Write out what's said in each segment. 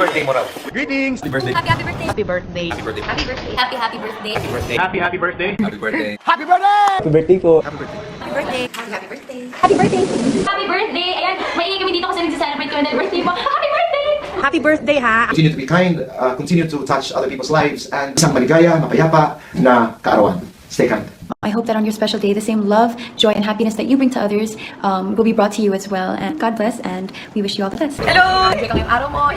Birthday mo raw. Greetings! Happy birthday. Happy birthday. Happy birthday. Happy birthday. Happy birthday. Happy birthday. Happy birthday. Happy birthday. Happy birthday. Happy birthday! Happy birthday po. Happy birthday. Happy birthday. Happy birthday. Happy birthday! Happy birthday! Ayan, maingay kami dito kasi nagsa-celebrate kami ng birthday mo. Happy birthday! Happy birthday ha. Continue to be kind, continue to touch other people's lives, and isang maligaya, mapayapa na kaarawan. Stay kind. I hope that on your special day, the same love, joy, and happiness that you bring to others will be brought to you as well. And God bless, and we wish you all the best. Hello! Enjoy kami yung araw mo.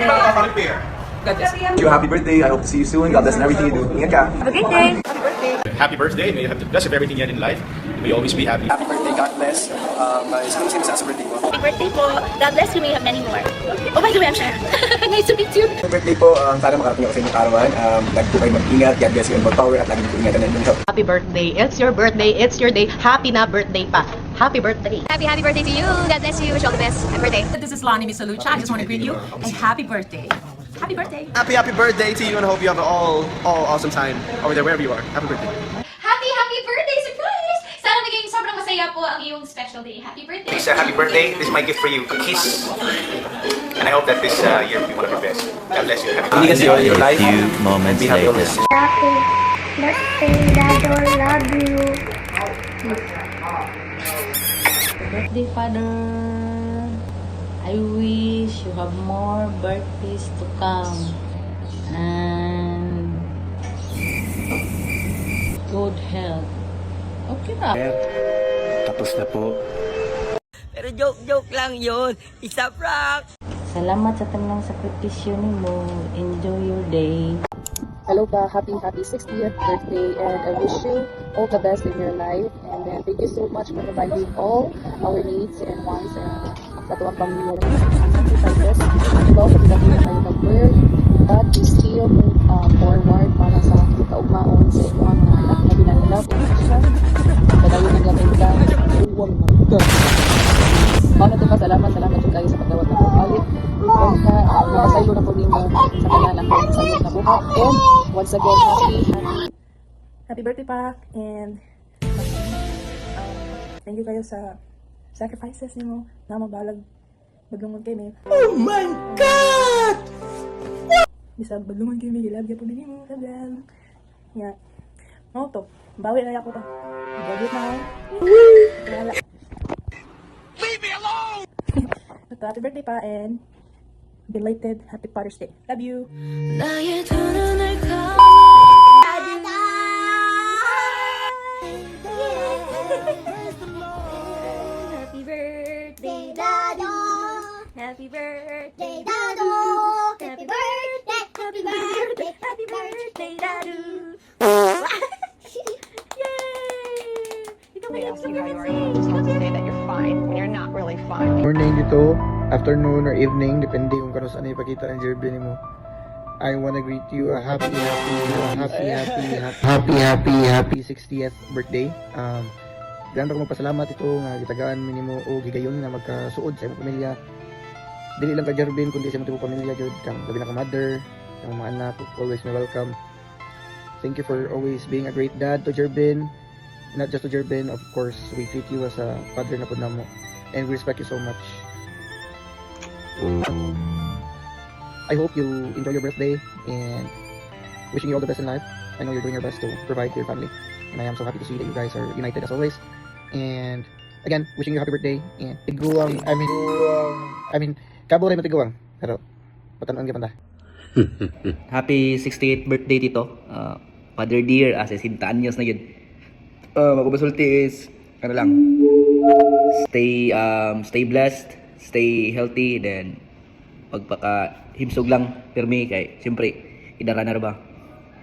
God bless. You happy birthday. I hope to see you soon. God bless in everything you do. Ingat ka. Have a great day. Happy birthday. May you have the best of everything you had in life. May you always be happy. Happy birthday. God bless. Sino sa birthday mo? Happy birthday po. God bless you. May you have many more. Oh, by the way, I'm Sharon. Nice to meet you. Happy birthday po. Sana makarating ako sa inyong arawan. Lagi po kayo mag-ingat. God bless you and more power. At lagi po ingatan ng inyong health. Happy birthday. It's your birthday. It's your day. Happy na birthday pa. Happy birthday. Happy birthday to you. God bless you. Wish you all the best. Happy birthday. This is Lonnie Misalucha. I just want to greet you a happy birthday. Happy birthday. Happy birthday to you and I hope you have all awesome time over there wherever you are. Happy birthday. Happy birthday! Surprise! Sana naging sobrang masaya po ang iyong special day. Happy birthday! Lisa, happy birthday. This is my gift for you. A kiss. And I hope that this year will be one of your best. God bless you. Happy birthday. your life. Few moments Be happy later. always. Happy birthday, Dado. Love you. Birthday, Father. I wish you have more birthdays to come. And good health. Okay na. Tapos na po. Pero joke lang yun. Isa prank. Salamat sa tanang sakripisyo nimo. Enjoy your day. Hello pa. Happy 60th birthday. And I wish you all the best in your life. And then thank you so much for providing all our needs and wants and sa tuwang pamilya. Sacrifices. Hello, sa pinagin na kayo mag-work. But you still move forward para sa kaugmaon sa mga anak na ginanilap. Padayon ng gamay ka. Oh my God. Paano ito pa? Salamat yung kayo sa pagdawat ng balik. Kung ka, napasaylo na po ninyo sa kanalang sayot na buhat. And once again, happy birthday pa. And thank you kayo sa sacrifices niyo na magbalag maglungod kay me. Oh my God! Bisa maglungod kay me, gilabya po ninyo. Sablan. Nga. Ano to? Bawi na ako to. Gagit na ako. Wala. Leave me alone! Ito, happy birthday pa and belated happy Father's Day. Love you. 나의 두 눈을 Happy birthday, Dado. Happy birthday, Dado. Happy birthday, happy birthday, happy birthday, Dado. They ask you how you are. You just have to say that you're fine when you're not really fine. Morning dito, afternoon or evening, depende kung kano saan ipakita ng Jerby mo. I wanna greet you a happy 60th birthday. Ganda ko magpasalamat ito nga gitagaan minimo o gigayon nga magkasuod sa imong pamilya. Dili lang ka Jerby kundi sa imong pamilya jud kang labi na ka mother, ang mga anak, always may welcome. Thank you for always being a great dad to Jerby. Not just to Jerben, of course, we treat you as a father na po namo. And we respect you so much. I hope you enjoy your birthday and wishing you all the best in life. I know you're doing your best to provide for your family. And I am so happy to see that you guys are united as always. And again, wishing you a happy birthday. And tiguang, I mean, kabo rin matiguang. Pero, patanon ka panta. Happy 68th birthday, Tito. Father dear, as 60 anyos na yun. Magpapasulti is, ano lang, stay blessed, stay healthy, then pagpaka-himsog lang, Permi, kay siyempre, idara na ba.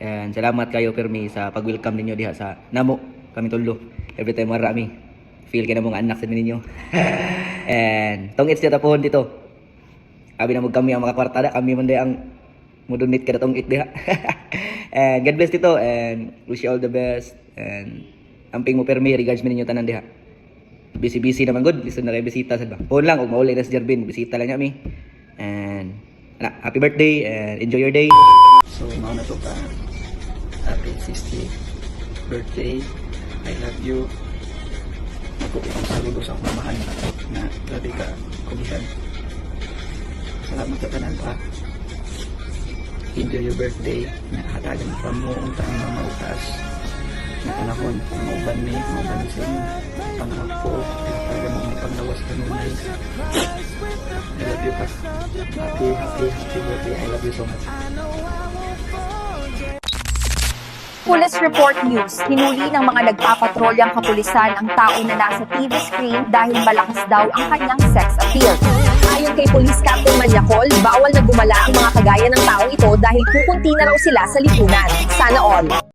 And salamat kayo, Permi, sa pag-welcome ninyo diha sa namo, kami tulo. Every time marami, feel ka na mga anak sa ninyo. And, tong it's dito po dito. Abi na kami ang mga kwartada, kami man ang mudunit ka na tong it diha. And God bless dito, and wish you all the best, and amping mo Permi, regards mi ninyo tanan diha. Busy naman good, listen na kayo bisita sa ba. Phone lang, kung mauli na si Jervin, bisita lang niya mi. And happy birthday and enjoy your day. So, mauna to ka. Happy 60th birthday. I love you. Ako itong saludo sa akong mahal na grabe ka kulihan. Salamat sa tanan pa. enjoy your birthday. Nakatagan pa mo ang taong mga utas. Na panahon, mauban ni, mauban sa inyo. Pangako, nakatagan mo ang panglawas ka nunay. I love you pa. Happy birthday. I love you so much. Police Report News, hinuli ng mga nagpapatrolyang kapulisan ang tao na nasa TV screen dahil malakas daw ang kanyang sex appeal. Ayon kay Police Captain Manyacol, bawal na gumala ang mga kagaya ng taong ito dahil pupunti na raw sila sa lipunan. Sana all.